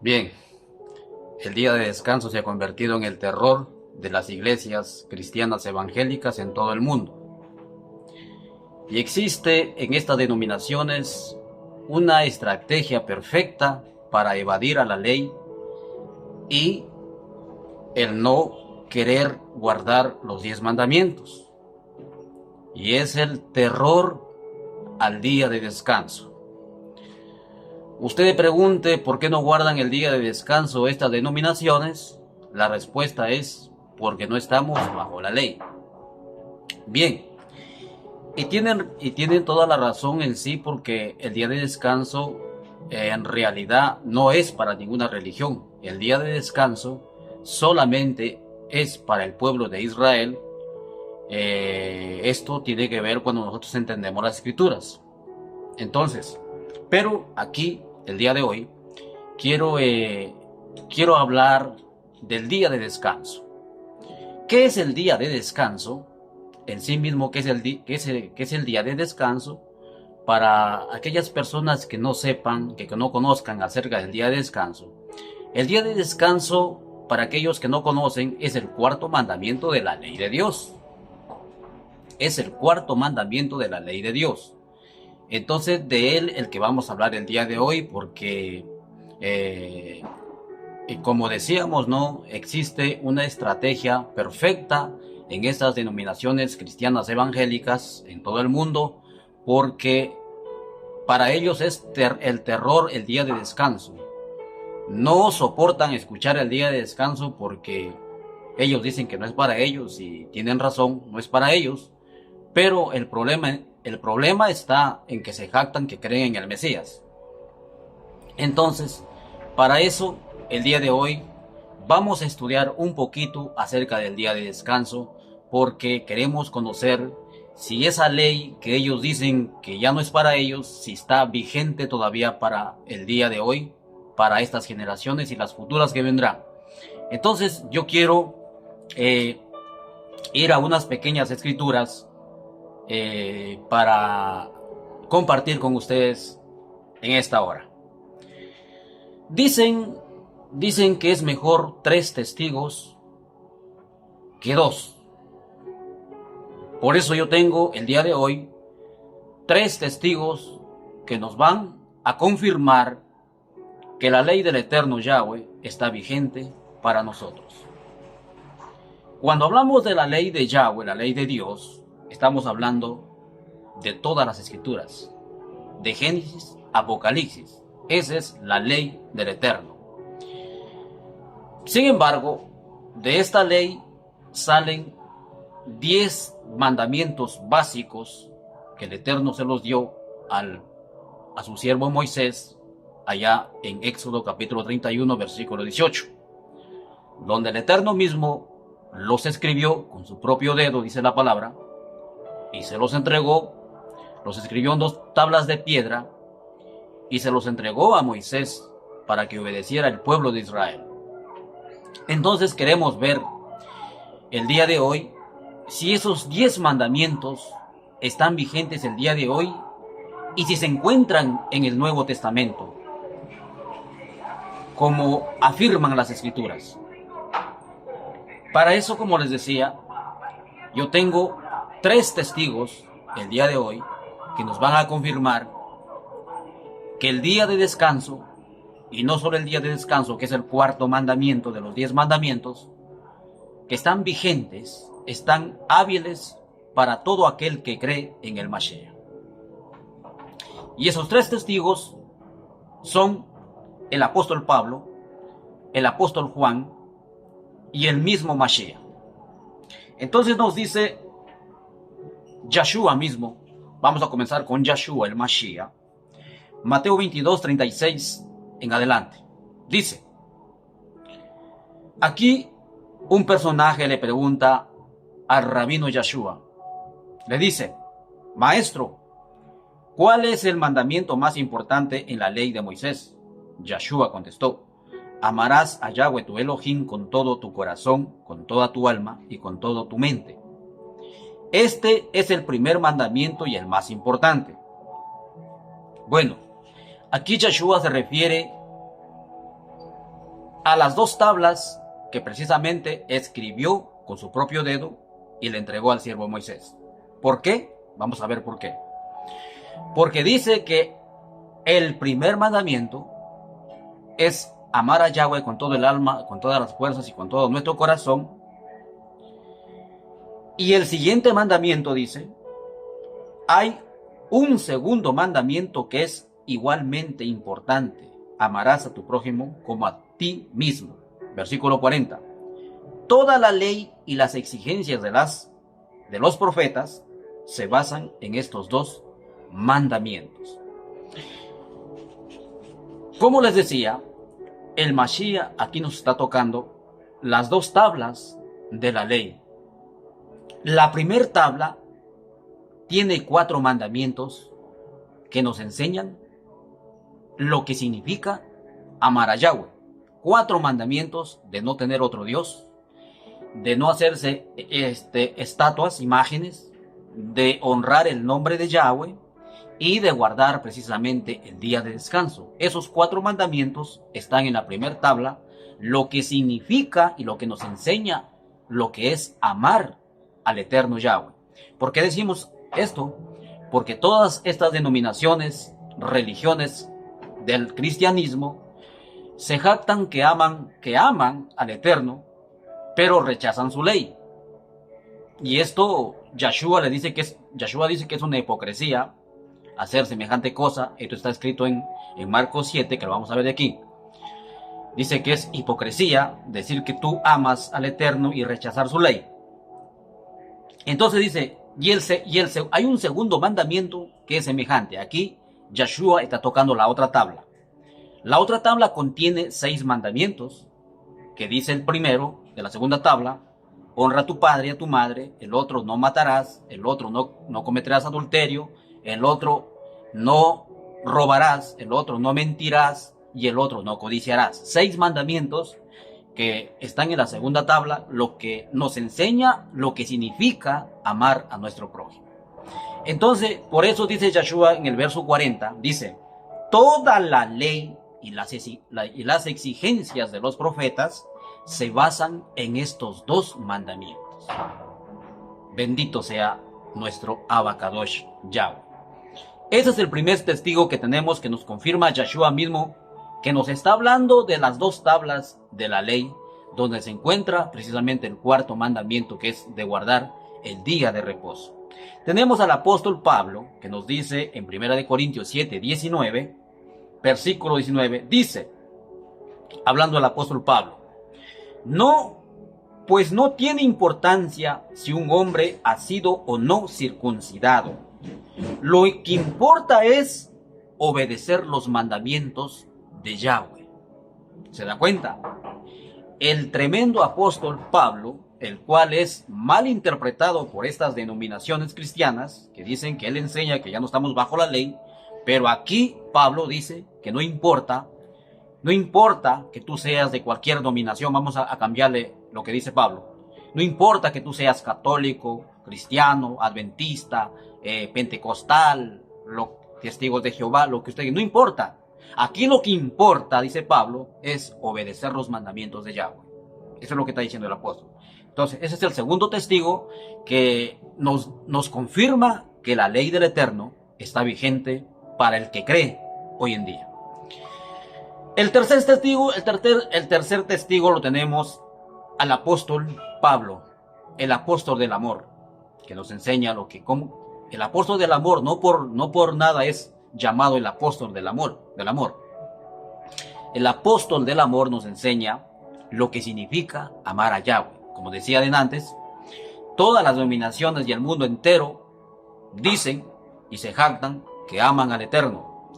Bien, el día de descanso se ha convertido en el terror de las iglesias cristianas evangélicas en todo el mundo. Y existe en estas denominaciones una estrategia perfecta para evadir a la ley y el no querer guardar los 10 mandamientos. Y es el terror al día de descanso. Usted le pregunte por qué no guardan el día de descanso estas denominaciones. La respuesta es porque no estamos bajo la ley. Bien, y tienen toda la razón en sí, porque el día de descanso en realidad no es para ninguna religión. El día de descanso solamente es para el pueblo de Israel. Esto tiene que ver cuando nosotros entendemos las escrituras. Entonces, pero aquí, el día de hoy, quiero hablar del día de descanso. ¿Qué es el día de descanso? En sí mismo, ¿qué es el día de descanso? Para aquellas personas que no sepan, que no conozcan acerca del día de descanso. El día de descanso, para aquellos que no conocen, es el cuarto mandamiento de la ley de Dios. Es el cuarto mandamiento de la ley de Dios. Entonces, de él el que vamos a hablar el día de hoy, porque como decíamos, ¿no? Existe una estrategia perfecta en estas denominaciones cristianas evangélicas en todo el mundo, porque para ellos es el terror el día de descanso. No soportan escuchar el día de descanso porque ellos dicen que no es para ellos, y tienen razón, no es para ellos. Pero el problema está en que se jactan que creen en el Mesías. Entonces, para eso, el día de hoy vamos a estudiar un poquito acerca del día de descanso, porque queremos conocer si esa ley que ellos dicen que ya no es para ellos, si está vigente todavía para el día de hoy, para estas generaciones y las futuras que vendrán. Entonces, yo quiero ir a unas pequeñas escrituras para compartir con ustedes en esta hora. Dicen que es mejor 3 testigos que 2. Por eso yo tengo el día de hoy 3 testigos que nos van a confirmar que la ley del eterno Yahweh está vigente para nosotros. Cuando hablamos de la ley de Yahweh, la ley de Dios, estamos hablando de todas las escrituras, de Génesis, Apocalipsis. Esa es la ley del Eterno. Sin embargo, de esta ley salen 10 mandamientos básicos que el Eterno se los dio a su siervo Moisés, allá en Éxodo capítulo 31, versículo 18, donde el Eterno mismo los escribió con su propio dedo, dice la palabra, y se los entregó. Los escribió en 2 tablas de piedra y se los entregó a Moisés para que obedeciera el pueblo de Israel. Entonces queremos ver el día de hoy si esos 10 mandamientos están vigentes el día de hoy y si se encuentran en el Nuevo Testamento, como afirman las escrituras. Para eso, como les decía, yo tengo 3 testigos el día de hoy que nos van a confirmar que el día de descanso, y no solo el día de descanso, que es el cuarto mandamiento de los 10 mandamientos, que están vigentes, están hábiles para todo aquel que cree en el Mashiach. Y esos 3 testigos son el apóstol Pablo, el apóstol Juan y el mismo Mashiach. Entonces nos dice Yahshua mismo. Vamos a comenzar con Yahshua, el Mashiach. Mateo 22, 36 en adelante. Dice, aquí un personaje le pregunta al rabino Yahshua. Le dice, Maestro, ¿cuál es el mandamiento más importante en la ley de Moisés? Yahshua contestó, amarás a Yahweh tu Elohim con todo tu corazón, con toda tu alma y con toda tu mente. Este es el primer mandamiento y el más importante. Bueno, aquí Yahshua se refiere a las 2 tablas que precisamente escribió con su propio dedo y le entregó al siervo Moisés. ¿Por qué? Vamos a ver por qué. Porque dice que el primer mandamiento es amar a Yahweh con todo el alma, con todas las fuerzas y con todo nuestro corazón. Y el siguiente mandamiento dice, hay un segundo mandamiento que es igualmente importante. Amarás a tu prójimo como a ti mismo. Versículo 40. Toda la ley y las exigencias de los profetas se basan en estos 2 mandamientos. Como les decía, el Mashiach aquí nos está tocando las 2 tablas de la ley. La primera tabla tiene 4 mandamientos que nos enseñan lo que significa amar a Yahweh. 4 mandamientos de no tener otro Dios, de no hacerse estatuas, imágenes, de honrar el nombre de Yahweh y de guardar precisamente el día de descanso. Esos 4 mandamientos están en la primera tabla, lo que significa y lo que nos enseña lo que es amar al eterno Yahweh. ¿Por qué decimos esto? Porque todas estas denominaciones, religiones del cristianismo se jactan que aman al eterno, pero rechazan su ley. Y esto Yahshua dice que es una hipocresía hacer semejante cosa. Esto está escrito en Marcos 7, que lo vamos a ver de aquí. Dice que es hipocresía decir que tú amas al eterno y rechazar su ley. Entonces dice, hay un segundo mandamiento que es semejante. Aquí Yahshua está tocando la otra tabla. La otra tabla contiene 6 mandamientos, que dice el primero de la segunda tabla, honra a tu padre y a tu madre. El otro, no matarás. El otro, no cometerás adulterio. El otro, no robarás. El otro, no mentirás. Y el otro, no codiciarás. 6 mandamientos que están en la segunda tabla, lo que nos enseña lo que significa amar a nuestro prójimo. Entonces, por eso dice Yahshua en el verso 40, dice, toda la ley y las exigencias de los profetas se basan en estos 2 mandamientos. Bendito sea nuestro Abacadosh Yahweh. Ese es el primer testigo que tenemos, que nos confirma Yahshua mismo, que nos está hablando de las 2 tablas de la ley, donde se encuentra precisamente el 4º mandamiento, que es de guardar el día de reposo. Tenemos al apóstol Pablo, que nos dice en 1 Corintios 7, 19, versículo 19, dice, hablando al apóstol Pablo, pues no tiene importancia si un hombre ha sido o no circuncidado. Lo que importa es obedecer los mandamientos de Yahweh. ¿Se da cuenta? El tremendo apóstol Pablo, el cual es mal interpretado por estas denominaciones cristianas, que dicen que él enseña que ya no estamos bajo la ley, pero aquí Pablo dice que no importa que tú seas de cualquier denominación. Vamos a cambiarle lo que dice Pablo. No importa que tú seas católico, cristiano, adventista, pentecostal, testigos de Jehová, lo que usted, no importa. Aquí lo que importa, dice Pablo, es obedecer los mandamientos de Yahweh. Eso es lo que está diciendo el apóstol. Entonces, ese es el segundo testigo que nos confirma que la ley del Eterno está vigente para el que cree hoy en día. El tercer testigo lo tenemos al apóstol Pablo, el apóstol del amor, que nos enseña como el apóstol del amor no por nada es llamado el apóstol del amor. El apóstol del amor nos enseña lo que significa amar a Yahweh. Como decía antes, todas las denominaciones y el mundo entero dicen y se jactan que aman al Eterno.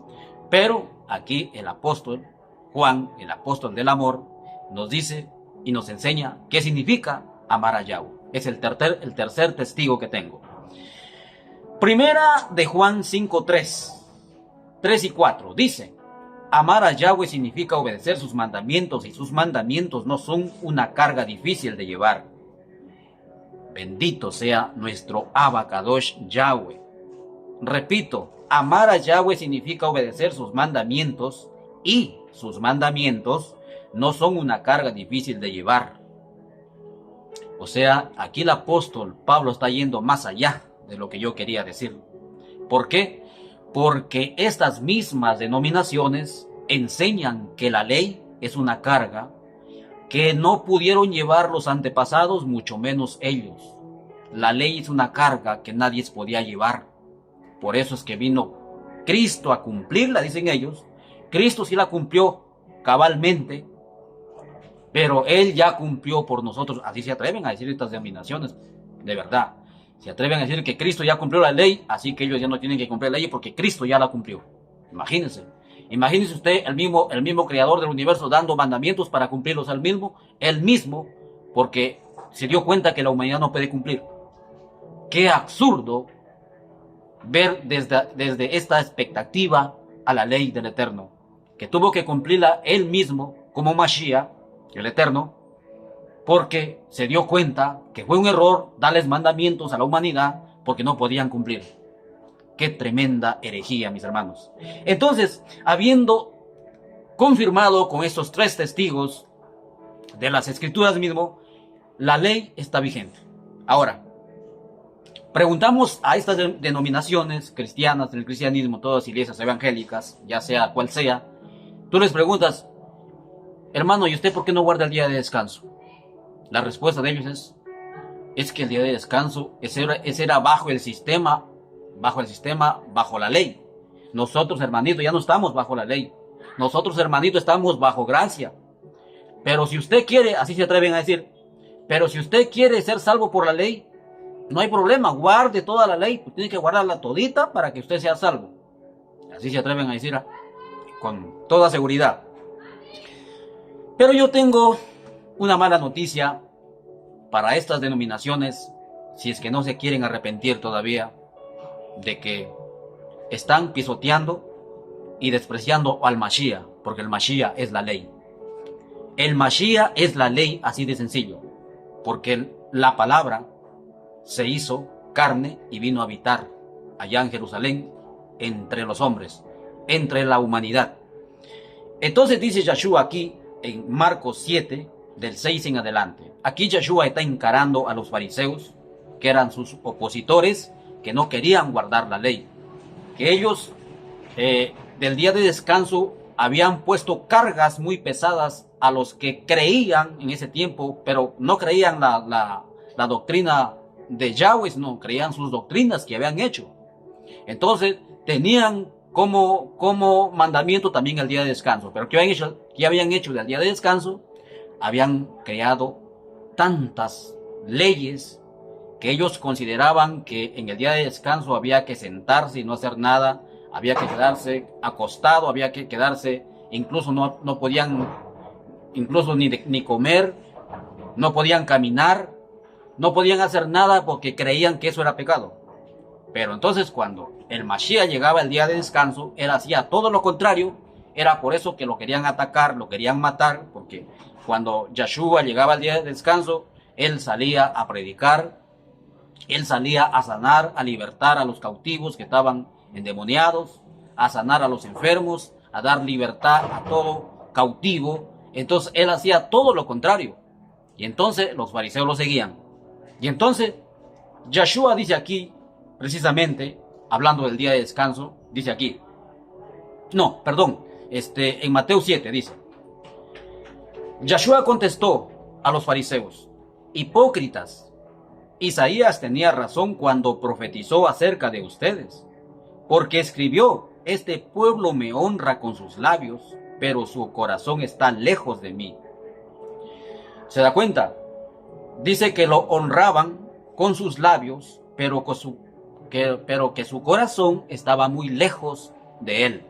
Pero aquí el apóstol Juan, el apóstol del amor, nos dice y nos enseña qué significa amar a Yahweh. Es el tercer testigo que tengo. Primera de Juan 5:3 y 4 dice: amar a Yahweh significa obedecer sus mandamientos, y sus mandamientos no son una carga difícil de llevar. Bendito sea nuestro Abacadosh Yahweh. Repito, amar a Yahweh significa obedecer sus mandamientos, y sus mandamientos no son una carga difícil de llevar. O sea, aquí el apóstol Pablo está yendo más allá de lo que yo quería decir. ¿Por qué? Porque estas mismas denominaciones enseñan que la ley es una carga que no pudieron llevar los antepasados, mucho menos ellos. La ley es una carga que nadie podía llevar. Por eso es que vino Cristo a cumplirla, dicen ellos. Cristo sí la cumplió cabalmente, pero Él ya cumplió por nosotros. Así se atreven a decir estas denominaciones, de verdad. Se atreven a decir que Cristo ya cumplió la ley, así que ellos ya no tienen que cumplir la ley porque Cristo ya la cumplió. Imagínense. Imagínense usted el mismo creador del universo dando mandamientos para cumplirlos él mismo, porque se dio cuenta que la humanidad no puede cumplir. Qué absurdo ver desde esta expectativa a la ley del Eterno, que tuvo que cumplirla él mismo como Mashiach, el Eterno, porque se dio cuenta que fue un error darles mandamientos a la humanidad porque no podían cumplir. Qué tremenda herejía, mis hermanos. Entonces, habiendo confirmado con estos 3 testigos de las escrituras mismo, la ley está vigente. Ahora, preguntamos a estas denominaciones cristianas, del cristianismo, todas iglesias evangélicas, ya sea cual sea, tú les preguntas, hermano, ¿y usted por qué no guarda el día de descanso? La respuesta de ellos es que el día de descanso ese era bajo el sistema, bajo la ley. Nosotros, hermanito, ya no estamos bajo la ley. Nosotros, hermanito, estamos bajo gracia. Pero si usted quiere, así se atreven a decir, pero si usted quiere ser salvo por la ley, no hay problema, guarde toda la ley, pues tiene que guardarla todita para que usted sea salvo. Así se atreven a decir con toda seguridad. Pero yo tengo una mala noticia para estas denominaciones, si es que no se quieren arrepentir todavía, de que están pisoteando y despreciando al Mashiach, porque el Mashiach es la ley. El Mashiach es la ley, así de sencillo, porque la palabra se hizo carne y vino a habitar allá en Jerusalén, entre los hombres, entre la humanidad. Entonces dice Yeshua aquí, en Marcos 7, del 6 en adelante. Aquí Yeshua está encarando a los fariseos, que eran sus opositores, que no querían guardar la ley. Que ellos, del día de descanso, habían puesto cargas muy pesadas a los que creían en ese tiempo, pero no creían la doctrina de Yahweh, no, creían sus doctrinas que habían hecho. Entonces, tenían como mandamiento también el día de descanso. Pero ¿qué habían hecho del día de descanso? Habían creado tantas leyes que ellos consideraban que en el día de descanso había que sentarse y no hacer nada, había que quedarse acostado, había que quedarse, incluso no podían incluso ni comer, no podían caminar, no podían hacer nada porque creían que eso era pecado. Pero entonces cuando el Mashiach llegaba el día de descanso, él hacía todo lo contrario. Era por eso que lo querían atacar, lo querían matar, porque cuando Yeshua llegaba el día de descanso, él salía a predicar, él salía a sanar, a libertar a los cautivos que estaban endemoniados, a sanar a los enfermos, a dar libertad a todo cautivo. Entonces él hacía todo lo contrario. Y entonces los fariseos lo seguían. Y entonces Yeshua dice aquí, precisamente, hablando del día de descanso, dice aquí, no, perdón, en Mateo 7 dice, Yeshua contestó a los fariseos, hipócritas, Isaías tenía razón cuando profetizó acerca de ustedes, porque escribió, este pueblo me honra con sus labios, pero su corazón está lejos de mí. ¿Se da cuenta? Dice que lo honraban con sus labios, pero que su corazón estaba muy lejos de él.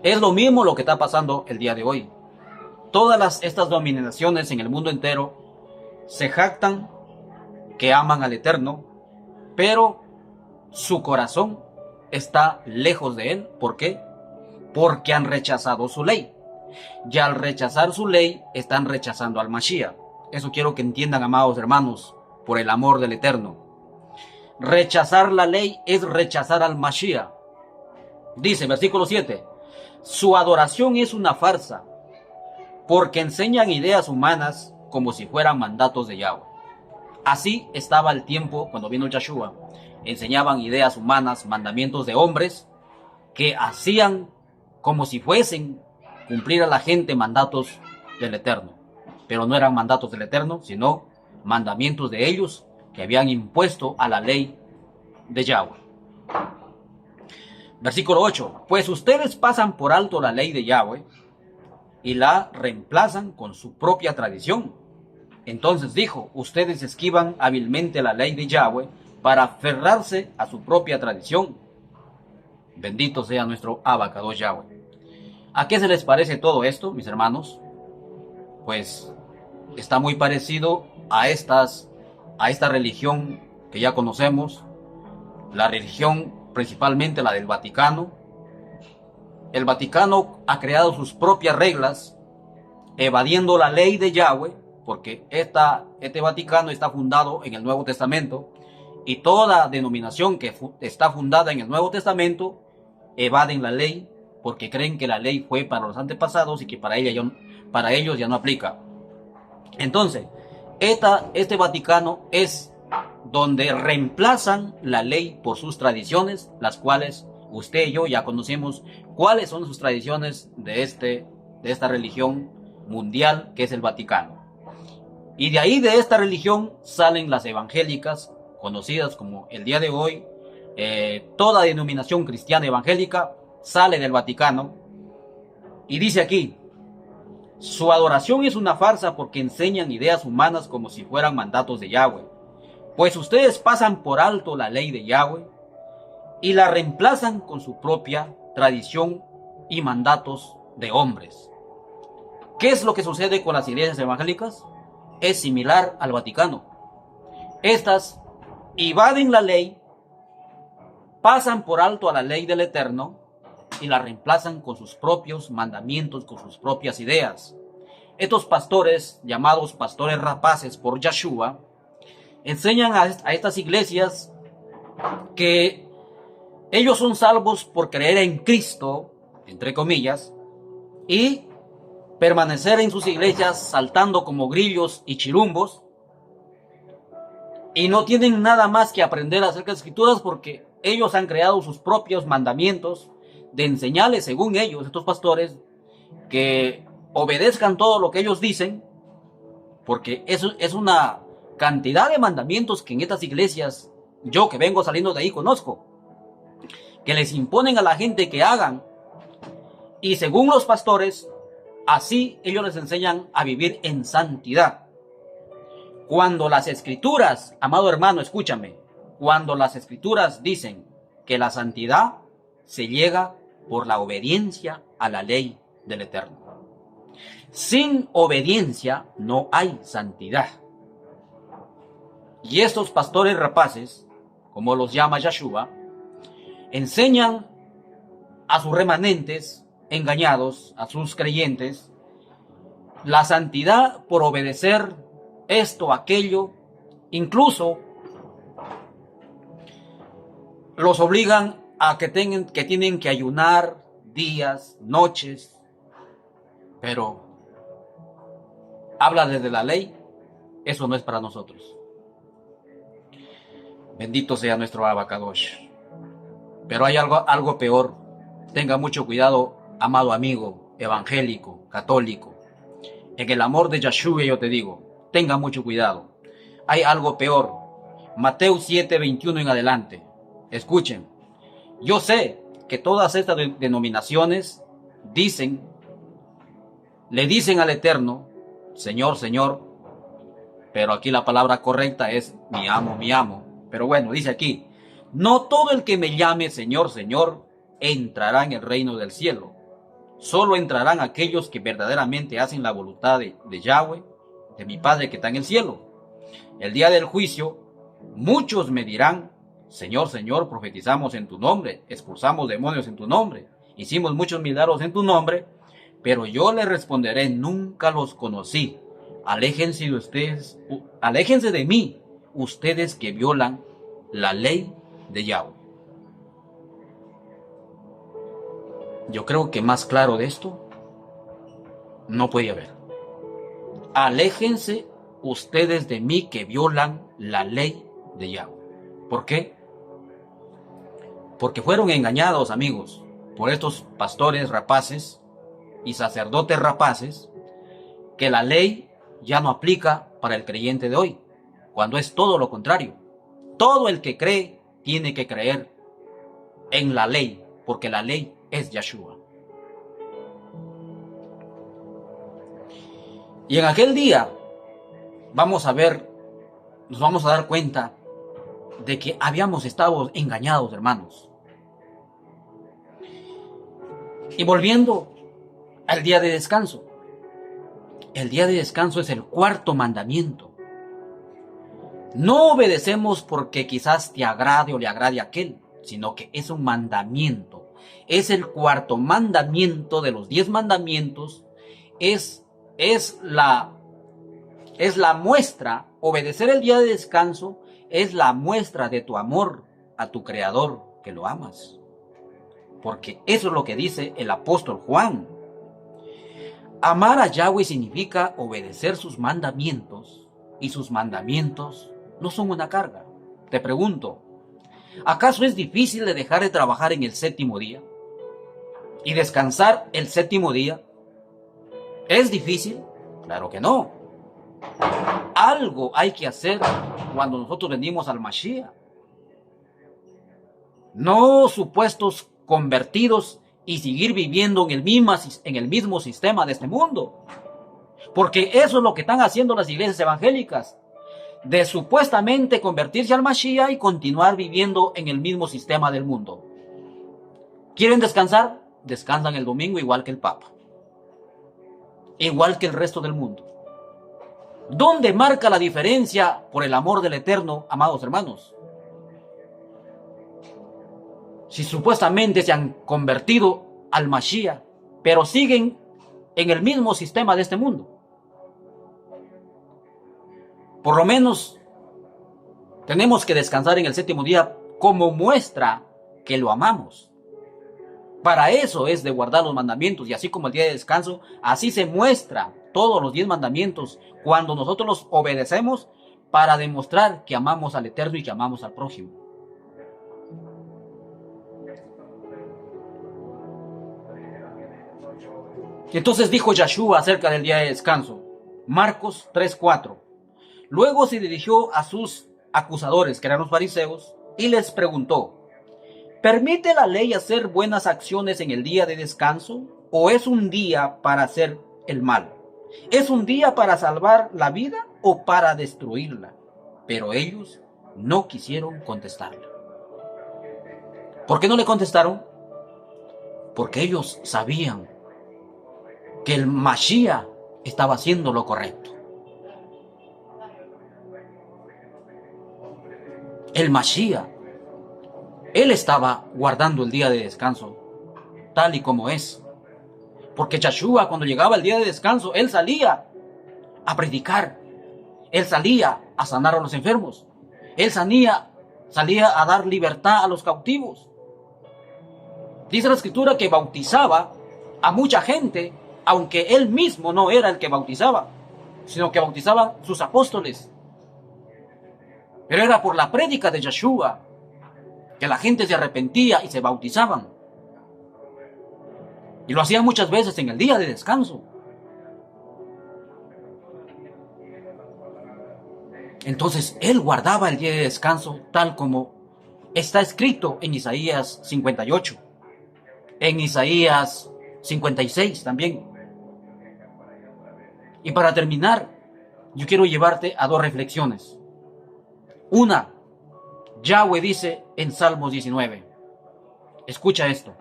Es lo mismo lo que está pasando el día de hoy. Todas estas dominaciones en el mundo entero se jactan que aman al Eterno, pero su corazón está lejos de él. ¿Por qué? Porque han rechazado su ley. Y al rechazar su ley, están rechazando al Mashiach. Eso quiero que entiendan, amados hermanos, por el amor del Eterno. Rechazar la ley es rechazar al Mashiach. Dice, versículo 7, su adoración es una farsa. porque enseñan ideas humanas como si fueran mandatos de Yahweh. Así estaba el tiempo cuando vino Yahshua. Enseñaban ideas humanas, mandamientos de hombres, que hacían como si fuesen cumplir a la gente mandatos del Eterno. Pero no eran mandatos del Eterno, sino mandamientos de ellos que habían impuesto a la ley de Yahweh. Versículo 8. Pues ustedes pasan por alto la ley de Yahweh y la reemplazan con su propia tradición. Entonces dijo, ustedes esquivan hábilmente la ley de Yahweh para aferrarse a su propia tradición. Bendito sea nuestro Abacados Yahweh. ¿A qué se les parece todo esto, mis hermanos? Pues está muy parecido a esta religión que ya conocemos, la religión principalmente la del Vaticano. El Vaticano ha creado sus propias reglas, evadiendo la ley de Yahweh, porque este Vaticano está fundado en el Nuevo Testamento, y toda denominación que está fundada en el Nuevo Testamento evaden la ley, porque creen que la ley fue para los antepasados y que para ellos ya no aplica. Entonces, este Vaticano es donde reemplazan la ley por sus tradiciones, las cuales usted y yo ya conocemos cuáles son sus tradiciones de esta religión mundial que es el Vaticano. Y de ahí, de esta religión, salen las evangélicas, conocidas como el día de hoy. Toda denominación cristiana evangélica sale del Vaticano. Y dice aquí, su adoración es una farsa porque enseñan ideas humanas como si fueran mandatos de Yahweh. Pues ustedes pasan por alto la ley de Yahweh y la reemplazan con su propia tradición y mandatos de hombres. ¿Qué es lo que sucede con las iglesias evangélicas? Es similar al Vaticano. Estas evaden la ley, pasan por alto a la ley del Eterno y la reemplazan con sus propios mandamientos, con sus propias ideas. Estos pastores, llamados pastores rapaces por Yahshua, enseñan a estas iglesias que ellos son salvos por creer en Cristo, entre comillas, y permanecer en sus iglesias saltando como grillos y chirumbos, y no tienen nada más que aprender acerca de las escrituras porque ellos han creado sus propios mandamientos de enseñarles, según ellos, estos pastores, que obedezcan todo lo que ellos dicen, porque eso es una cantidad de mandamientos que en estas iglesias, yo que vengo saliendo de ahí conozco, que les imponen a la gente que hagan, y según los pastores, así ellos les enseñan a vivir en santidad. Cuando las escrituras, amado hermano, escúchame, cuando las escrituras dicen que la santidad se llega por la obediencia a la ley del Eterno. Sin obediencia no hay santidad. Y estos pastores rapaces, como los llama Yahshua, enseñan a sus remanentes engañados, a sus creyentes, la santidad por obedecer esto, aquello. Incluso los obligan a que tienen que ayunar días, noches, pero habla desde la ley. Eso no es para nosotros. Bendito sea nuestro Abacadosh. Pero hay algo peor. Tenga mucho cuidado, amado amigo, evangélico, católico. En el amor de Yahshua yo te digo, tenga mucho cuidado. Hay algo peor. Mateo 7:21 en adelante. Escuchen. Yo sé que todas estas denominaciones le dicen al Eterno, Señor, Señor, pero aquí la palabra correcta es mi amo, mi amo. Pero bueno, dice aquí, no todo el que me llame Señor, Señor, entrará en el reino del cielo. Solo entrarán aquellos que verdaderamente hacen la voluntad de Yahweh, de mi Padre que está en el cielo. El día del juicio, muchos me dirán, Señor, Señor, profetizamos en tu nombre, expulsamos demonios en tu nombre, hicimos muchos milagros en tu nombre, pero yo les responderé, nunca los conocí. Aléjense de mí, ustedes que violan la ley de Yahweh. Yo creo que más claro de esto no puede haber. aléjense ustedes de mí que violan la ley de Yahweh. ¿Por qué? Porque fueron engañados, amigos, por estos pastores rapaces y sacerdotes rapaces, que la ley ya no aplica para el creyente de hoy, cuando es todo lo contrario. Todo el que cree tiene que creer en la ley, porque la ley es Yeshua. Y en aquel día nos vamos a dar cuenta de que habíamos estado engañados, hermanos. Y volviendo al día de descanso. El día de descanso es el cuarto mandamiento. No obedecemos porque quizás te agrade o le agrade a aquel, sino que es un mandamiento. Es el cuarto mandamiento de los 10 mandamientos. Es la muestra, obedecer el día de descanso es la muestra de tu amor a tu Creador, que lo amas. Porque eso es lo que dice el apóstol Juan. Amar a Yahweh significa obedecer sus mandamientos, y sus mandamientos no son una carga. Te pregunto, ¿acaso es difícil de dejar de trabajar en el séptimo día y descansar el séptimo día? ¿Es difícil? Claro que no. Algo hay que hacer cuando nosotros venimos al Mashiach. No supuestos convertidos y seguir viviendo en el mismo sistema de este mundo. Porque eso es lo que están haciendo las iglesias evangélicas, de supuestamente convertirse al Mashiach y continuar viviendo en el mismo sistema del mundo. ¿Quieren descansar? Descansan el domingo igual que el Papa, igual que el resto del mundo. ¿Dónde marca la diferencia por el amor del Eterno, amados hermanos? Si supuestamente se han convertido al Mashiach, pero siguen en el mismo sistema de este mundo. Por lo menos tenemos que descansar en el séptimo día como muestra que lo amamos. Para eso es de guardar los mandamientos, y así como el día de descanso, así se muestra todos los 10 mandamientos cuando nosotros los obedecemos, para demostrar que amamos al Eterno y que amamos al prójimo. Entonces dijo Yeshua acerca del día de descanso, Marcos 3:4. Luego se dirigió a sus acusadores, que eran los fariseos, y les preguntó, ¿permite la ley hacer buenas acciones en el día de descanso? ¿O es un día para hacer el mal? ¿Es un día para salvar la vida o para destruirla? Pero ellos no quisieron contestarle. ¿Por qué no le contestaron? Porque ellos sabían que el Mashiach estaba haciendo lo correcto. El Mashiach, él estaba guardando el día de descanso tal y como es. Porque Yeshua, cuando llegaba el día de descanso, él salía a predicar, él salía a sanar a los enfermos, él salía a dar libertad a los cautivos. Dice la Escritura que bautizaba a mucha gente, aunque él mismo no era el que bautizaba, sino que bautizaban sus apóstoles. Pero era por la prédica de Yeshua que la gente se arrepentía y se bautizaban. Y lo hacían muchas veces en el día de descanso. Entonces él guardaba el día de descanso tal como está escrito en Isaías 58, en Isaías 56 también. Y para terminar, yo quiero llevarte a 2 reflexiones. Una, Yahweh dice en Salmos 19. Escucha esto.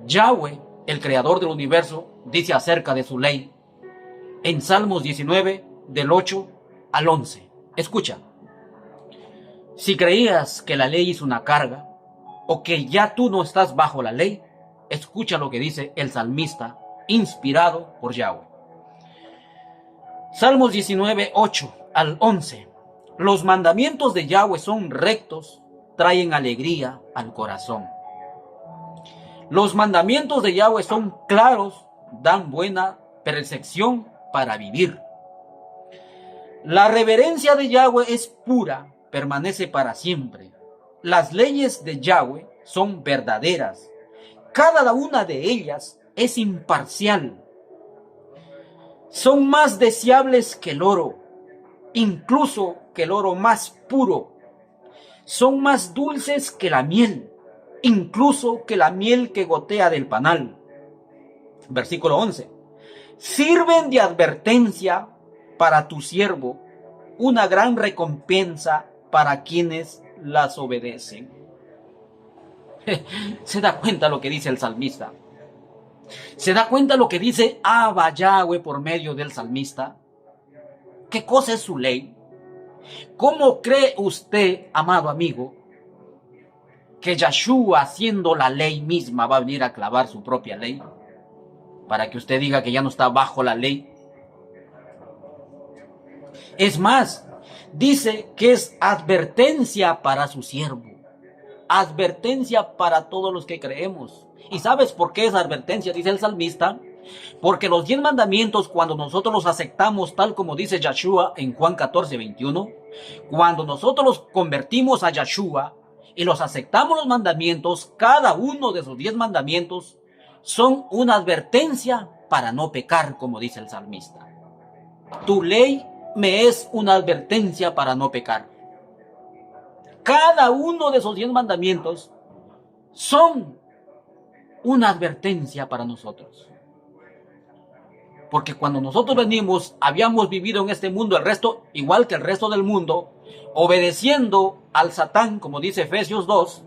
Yahweh, el creador del universo, dice acerca de su ley en Salmos 19, del 8 al 11. Escucha. Si creías que la ley es una carga, o que ya tú no estás bajo la ley, escucha lo que dice el salmista, inspirado por Yahweh. Salmos 19, 8 al 11. Los mandamientos de Yahweh son rectos, traen alegría al corazón. Los mandamientos de Yahweh son claros, dan buena percepción para vivir. La reverencia de Yahweh es pura, permanece para siempre. Las leyes de Yahweh son verdaderas. Cada una de ellas es imparcial. Son más deseables que el oro, incluso que el oro más puro. Son más dulces que la miel, incluso que la miel que gotea del panal. Versículo 11. Sirven de advertencia para tu siervo, una gran recompensa para quienes las obedecen. ¿Se da cuenta lo que dice el salmista? ¿Se da cuenta lo que dice Abba Yahweh por medio del salmista? ¿Qué cosa es su ley? ¿Cómo cree usted, amado amigo, que Yahshua, siendo la ley misma, va a venir a clavar su propia ley? Para que usted diga que ya no está bajo la ley. Es más, dice que es advertencia para su siervo. Advertencia para todos los que creemos. ¿Y sabes por qué es advertencia? Dice el salmista. Porque los 10 mandamientos, cuando nosotros los aceptamos tal como dice Yahshua en Juan 14:21, cuando nosotros los convertimos a Yahshua y los aceptamos los mandamientos, cada uno de esos 10 mandamientos son una advertencia para no pecar, como dice el salmista. Tu ley me es una advertencia para no pecar. Cada uno de esos 10 mandamientos son una advertencia para nosotros. Porque cuando nosotros venimos, habíamos vivido en este mundo el resto, igual que el resto del mundo, obedeciendo al Satán, como dice Efesios 2,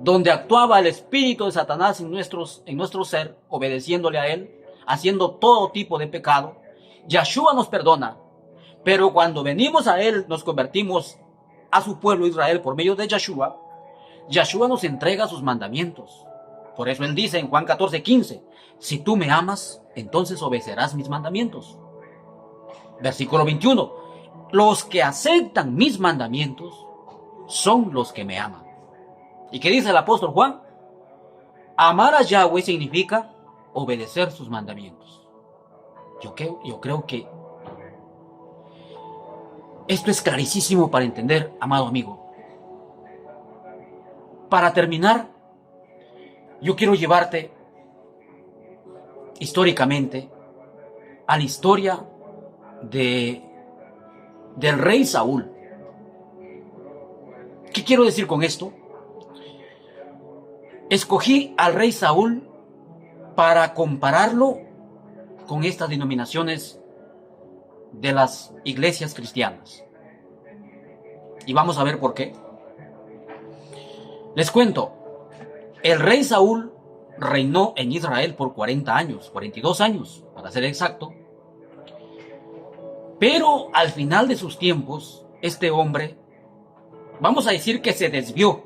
donde actuaba el espíritu de Satanás en nuestro ser, obedeciéndole a él, haciendo todo tipo de pecado. Yahshua nos perdona, pero cuando venimos a él, nos convertimos a su pueblo Israel por medio de Yahshua. Yahshua nos entrega sus mandamientos. Por eso él dice en Juan 14:15, si tú me amas, entonces obedecerás mis mandamientos. Versículo 21, los que aceptan mis mandamientos son los que me aman. ¿Y qué dice el apóstol Juan? Amar a Yahweh significa obedecer sus mandamientos. Yo creo que esto es clarísimo para entender, amado amigo. Para terminar, yo quiero llevarte históricamente a la historia del rey Saúl. ¿Qué quiero decir con esto? Escogí al rey Saúl para compararlo con estas denominaciones de las iglesias cristianas. Y vamos a ver por qué. Les cuento, el rey Saúl reinó en Israel por 40 años, 42 años, para ser exacto. Pero al final de sus tiempos, este hombre, vamos a decir que se desvió.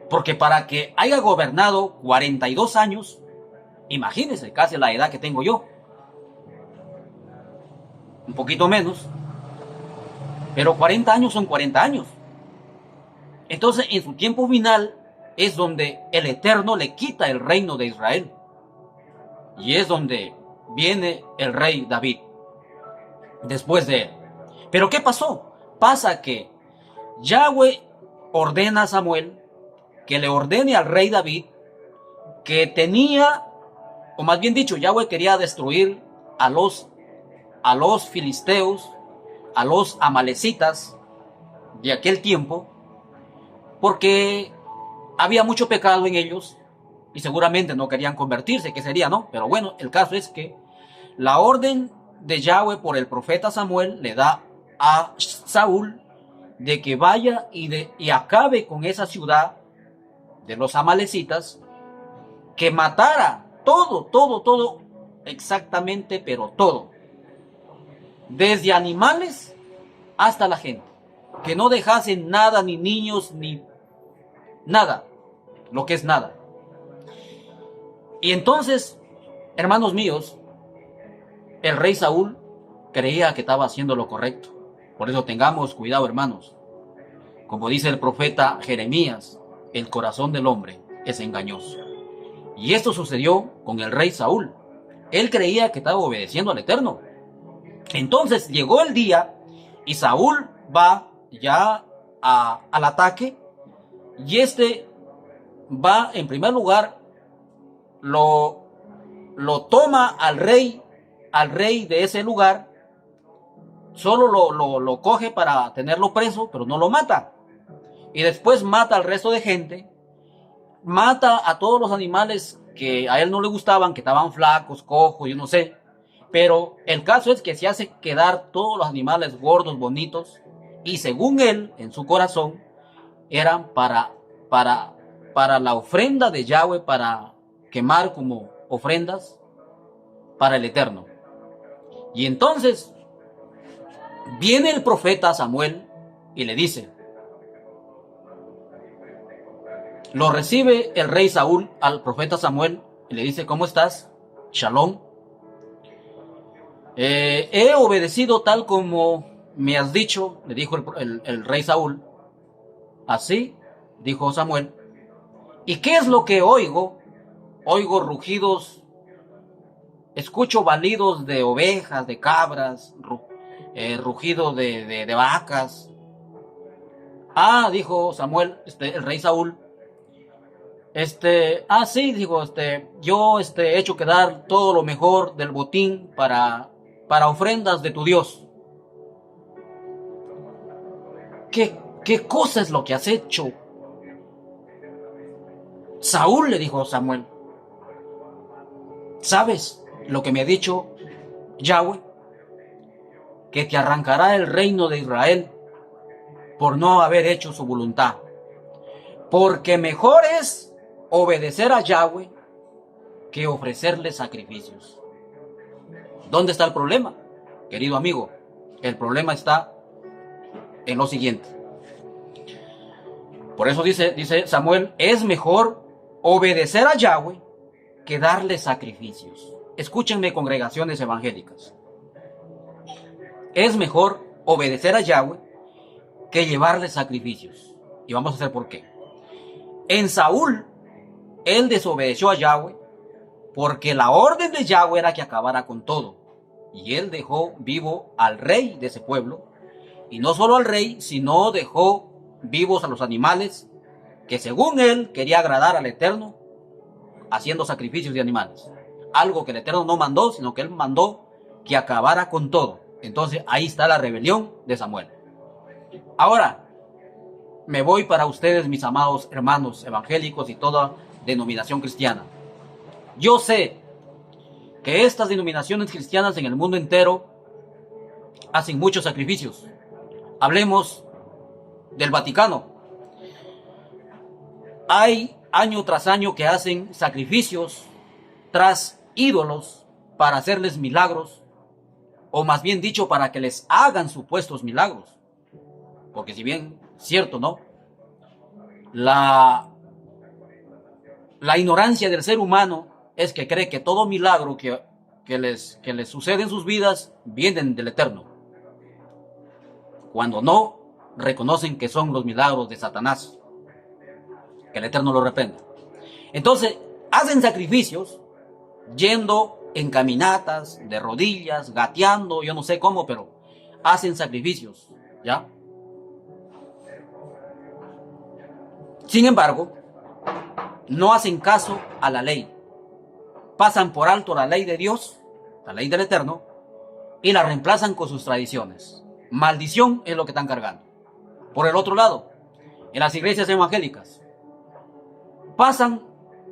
Porque para que haya gobernado 42 años, imagínense, casi la edad que tengo yo. Un poquito menos. Pero 40 años son 40 años. Entonces, en su tiempo final, es donde el Eterno le quita el reino de Israel. Y es donde viene el rey David. Después de él. Pero ¿qué pasó? Pasa que Yahweh ordena a Samuel que le ordene al rey David que tenía, o más bien dicho, Yahweh quería destruir a los filisteos, a los amalecitas de aquel tiempo, porque había mucho pecado en ellos y seguramente no querían convertirse, que sería, ¿no? Pero bueno, el caso es que la orden de Yahweh por el profeta Samuel le da a Saúl de que vaya y acabe con esa ciudad de los amalecitas, que matara todo, exactamente, pero todo, desde animales hasta la gente, que no dejasen nada, ni niños, ni nada, lo que es nada. Y entonces, hermanos míos, el rey Saúl creía que estaba haciendo lo correcto. Por eso tengamos cuidado, hermanos. Como dice el profeta Jeremías, el corazón del hombre es engañoso. Y esto sucedió con el rey Saúl. Él creía que estaba obedeciendo al Eterno. Entonces llegó el día y Saúl va ya al ataque, y va en primer lugar, lo toma al rey de ese lugar, solo lo coge para tenerlo preso, pero no lo mata. Y después mata al resto de gente, mata a todos los animales que a él no le gustaban, que estaban flacos, cojos, yo no sé. Pero el caso es que se hace quedar todos los animales gordos, bonitos, y según él, en su corazón, eran para la ofrenda de Yahweh, para quemar como ofrendas para el Eterno. Y entonces viene el profeta Samuel y le dice, lo recibe el rey Saúl al profeta Samuel y le dice, ¿cómo estás? Shalom. He obedecido tal como me has dicho, le dijo el rey Saúl. Así dijo Samuel. ¿Y qué es lo que oigo? Oigo rugidos, escucho balidos de ovejas, de cabras, rugido de vacas. Ah, dijo Samuel, el rey Saúl. Sí, dijo, yo he hecho quedar todo lo mejor del botín para ofrendas de tu Dios. ¿Qué cosa es lo que has hecho? Saúl, le dijo Samuel, ¿sabes lo que me ha dicho Yahweh? Que te arrancará el reino de Israel por no haber hecho su voluntad. Porque mejor es obedecer a Yahweh que ofrecerle sacrificios. ¿Dónde está el problema, querido amigo? El problema está en lo siguiente. Por eso dice Samuel, es mejor obedecer a Yahweh que darle sacrificios. Escúchenme, congregaciones evangélicas. Es mejor obedecer a Yahweh que llevarle sacrificios. Y vamos a hacer por qué. En Saúl, él desobedeció a Yahweh porque la orden de Yahweh era que acabara con todo. Y él dejó vivo al rey de ese pueblo. Y no solo al rey, sino dejó vivos a los animales que según él quería agradar al Eterno haciendo sacrificios de animales. Algo que el Eterno no mandó, sino que él mandó que acabara con todo. Entonces ahí está la rebelión de Samuel. Ahora, me voy para ustedes, mis amados hermanos evangélicos y toda denominación cristiana. Yo sé que estas denominaciones cristianas en el mundo entero hacen muchos sacrificios. Hablemos del Vaticano. Hay año tras año que hacen sacrificios tras ídolos para hacerles milagros, o más bien dicho, para que les hagan supuestos milagros. Porque si bien, cierto, ¿no? La ignorancia del ser humano es que cree que todo milagro que les sucede en sus vidas vienen del Eterno. Cuando no, reconocen que son los milagros de Satanás. Que el Eterno lo reprenda. Entonces, hacen sacrificios yendo en caminatas, de rodillas, gateando, yo no sé cómo, pero hacen sacrificios, ¿ya? Sin embargo, no hacen caso a la ley. Pasan por alto la ley de Dios, la ley del Eterno, y la reemplazan con sus tradiciones. Maldición es lo que están cargando. Por el otro lado, en las iglesias evangélicas,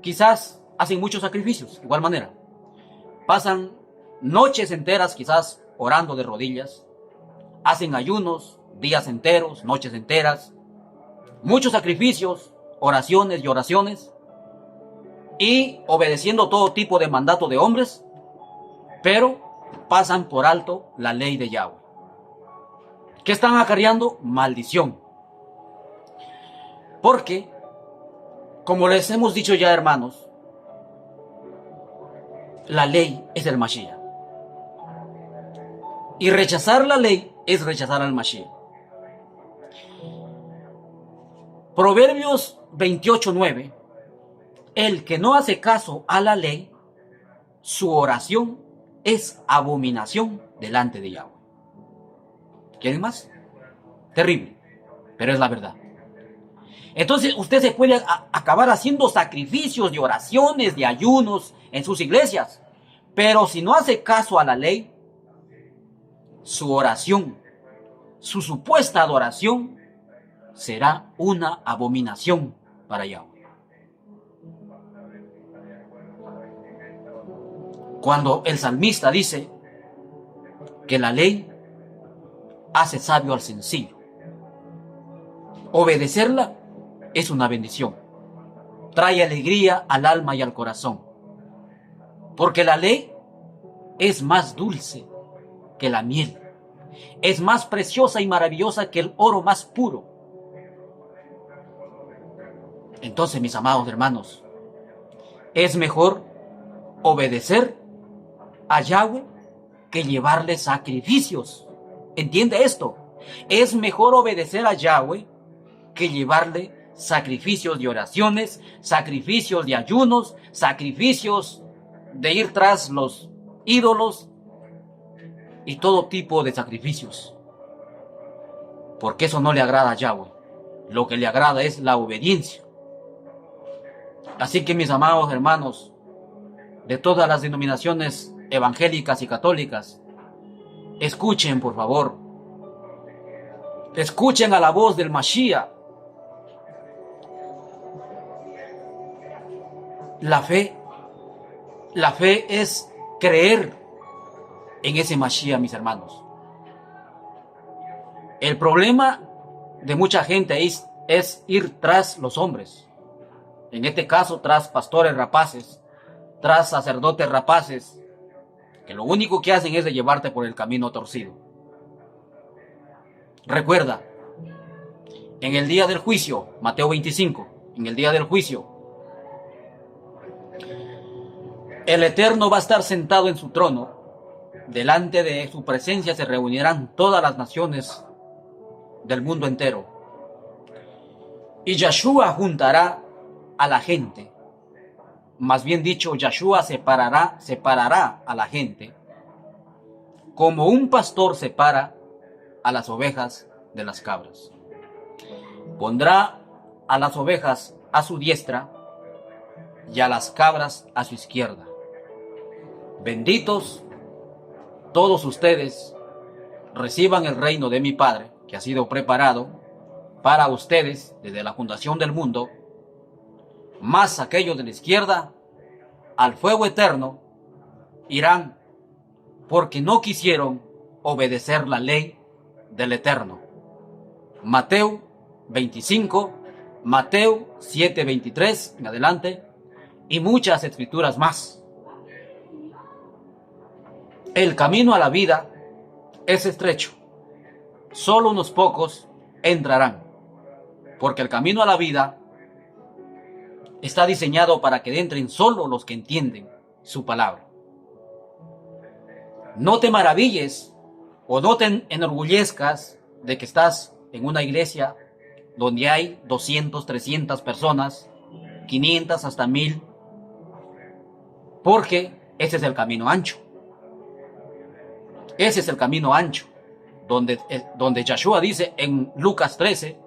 quizás hacen muchos sacrificios, de igual manera. Pasan noches enteras quizás orando de rodillas. Hacen ayunos, días enteros, noches enteras. Muchos sacrificios, oraciones y oraciones. Y obedeciendo todo tipo de mandato de hombres. Pero pasan por alto la ley de Yahweh. ¿Qué están acarreando? Maldición. Porque, como les hemos dicho ya, hermanos, la ley es el Mashiach. Y rechazar la ley es rechazar al Mashiach. Proverbios 28:9. El que no hace caso a la ley, su oración es abominación delante de Yahweh. ¿Quieren más? Terrible, pero es la verdad. Entonces usted se puede acabar haciendo sacrificios de oraciones, de ayunos en sus iglesias, pero si no hace caso a la ley, su oración, su supuesta adoración, será una abominación para Yahweh. Cuando el salmista dice que la ley hace sabio al sencillo, obedecerla es una bendición, trae alegría al alma y al corazón, porque la ley es más dulce que la miel, es más preciosa y maravillosa que el oro más puro. Entonces, mis amados hermanos, es mejor obedecer a Yahweh que llevarle sacrificios. ¿Entiende esto? Es mejor obedecer a Yahweh que llevarle sacrificios de oraciones, sacrificios de ayunos, sacrificios de ir tras los ídolos y todo tipo de sacrificios. Porque eso no le agrada a Yahweh. Lo que le agrada es la obediencia. Así que, mis amados hermanos, de todas las denominaciones evangélicas y católicas, escuchen, por favor. Escuchen a la voz del Mashiach. La fe es creer en ese Mashiach, mis hermanos. El problema de mucha gente es ir tras los hombres. En este caso, tras pastores rapaces, tras sacerdotes rapaces, que lo único que hacen es de llevarte por el camino torcido. Recuerda, en el día del juicio, Mateo 25, en el día del juicio, el Eterno va a estar sentado en su trono. Delante de su presencia se reunirán todas las naciones del mundo entero. Y Yahshua juntará a la gente. Más bien dicho, Yahshua separará a la gente, como un pastor separa a las ovejas de las cabras. Pondrá a las ovejas a su diestra y a las cabras a su izquierda. Benditos todos ustedes, reciban el reino de mi Padre, que ha sido preparado para ustedes desde la fundación del mundo, más aquellos de la izquierda, al fuego eterno, irán, porque no quisieron obedecer la ley del Eterno. Mateo 25, Mateo 7:23 en adelante, y muchas escrituras más. El camino a la vida es estrecho. Solo unos pocos entrarán, porque el camino a la vida está diseñado para que entren solo los que entienden su palabra. No te maravilles o no te enorgullezcas de que estás en una iglesia donde hay 200, 300 personas, 500 hasta 1000, porque ese es el camino ancho. Ese es el camino ancho, donde Yahshua dice en Lucas 13,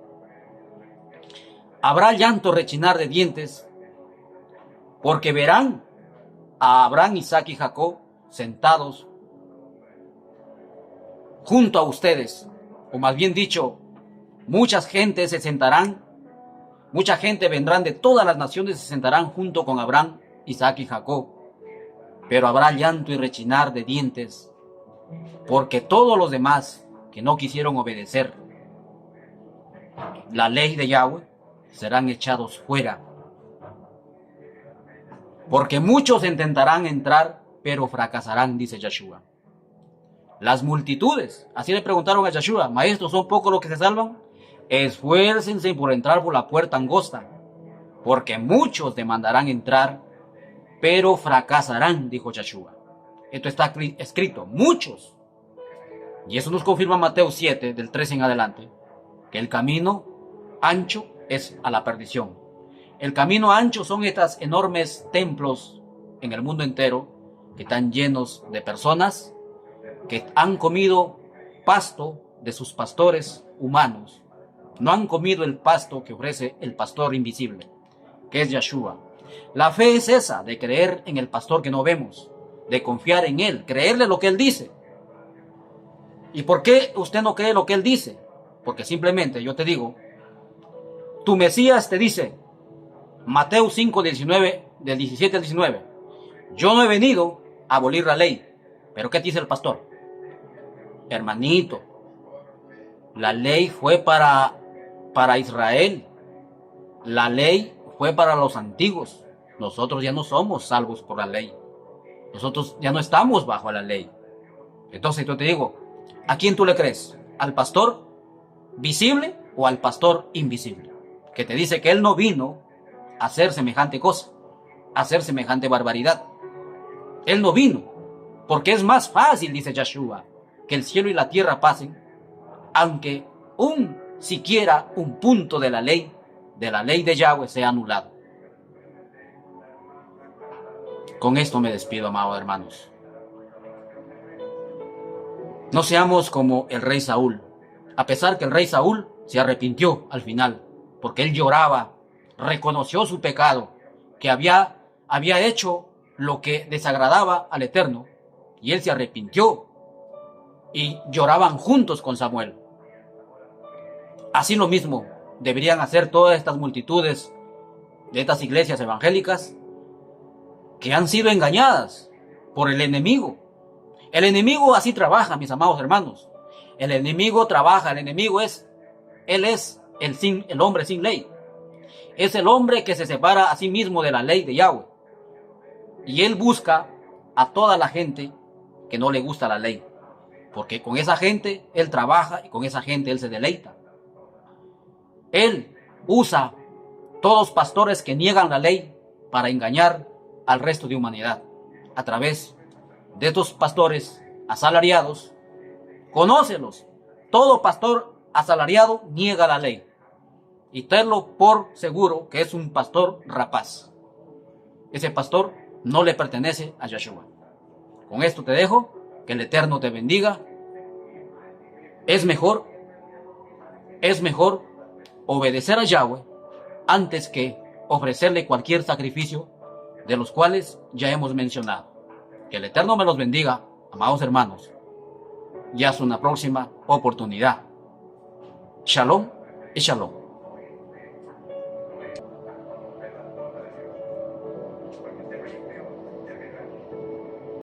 habrá llanto, rechinar de dientes, porque verán a Abraham, Isaac y Jacob sentados junto a ustedes, o más bien dicho, muchas gentes se sentarán, mucha gente vendrán de todas las naciones, se sentarán junto con Abraham, Isaac y Jacob, pero habrá llanto y rechinar de dientes, porque todos los demás que no quisieron obedecer la ley de Yahweh serán echados fuera. Porque muchos intentarán entrar, pero fracasarán, dice Yahshua. Las multitudes, así le preguntaron a Yahshua, maestro, ¿son pocos los que se salvan? Esfuércense por entrar por la puerta angosta, porque muchos demandarán entrar, pero fracasarán, dijo Yahshua. Esto está escrito, muchos. Y eso nos confirma Mateo 7, del 13 en adelante, que el camino ancho es a la perdición. El camino ancho son estos enormes templos en el mundo entero, que están llenos de personas que han comido pasto de sus pastores humanos. No han comido el pasto que ofrece el pastor invisible, que es Yeshua. La fe es esa, de creer en el pastor que no vemos, de confiar en él, creerle lo que él dice. ¿Y por qué usted no cree lo que él dice? Porque simplemente, yo te digo, tu Mesías te dice, Mateo 5:19, del 17 al 19, yo no he venido a abolir la ley. ¿Pero qué dice el pastor? Hermanito, la ley fue para Israel. La ley fue para los antiguos. Nosotros ya no somos salvos por la ley. Nosotros ya no estamos bajo la ley. Entonces yo te digo, ¿a quién tú le crees? ¿Al pastor visible o al pastor invisible? Que te dice que él no vino a hacer semejante cosa, a hacer semejante barbaridad. Él no vino, porque es más fácil, dice Yeshua, que el cielo y la tierra pasen, aunque siquiera un punto de la ley de Yahweh sea anulado. Con esto me despido, amados hermanos. No seamos como el rey Saúl, a pesar que el rey Saúl se arrepintió al final, porque él lloraba, reconoció su pecado, que había hecho lo que desagradaba al Eterno, y él se arrepintió, y lloraban juntos con Samuel. Así lo mismo deberían hacer todas estas multitudes de estas iglesias evangélicas que han sido engañadas por el enemigo. El enemigo así trabaja, mis amados hermanos. El enemigo trabaja, él es el hombre sin ley. Es el hombre que se separa a sí mismo de la ley de Yahweh. Y él busca a toda la gente que no le gusta la ley. Porque con esa gente él trabaja y con esa gente él se deleita. Él usa todos pastores que niegan la ley para engañar al resto de humanidad. A través de estos pastores asalariados, conócelos. Todo pastor asalariado niega la ley. Y tenlo por seguro que es un pastor rapaz. Ese pastor no le pertenece a Yeshua. Con esto te dejo. Que el Eterno te bendiga. Es mejor obedecer a Yahweh antes que ofrecerle cualquier sacrificio de los cuales ya hemos mencionado. Que el Eterno me los bendiga, amados hermanos. Y hasta una próxima oportunidad. Shalom y shalom.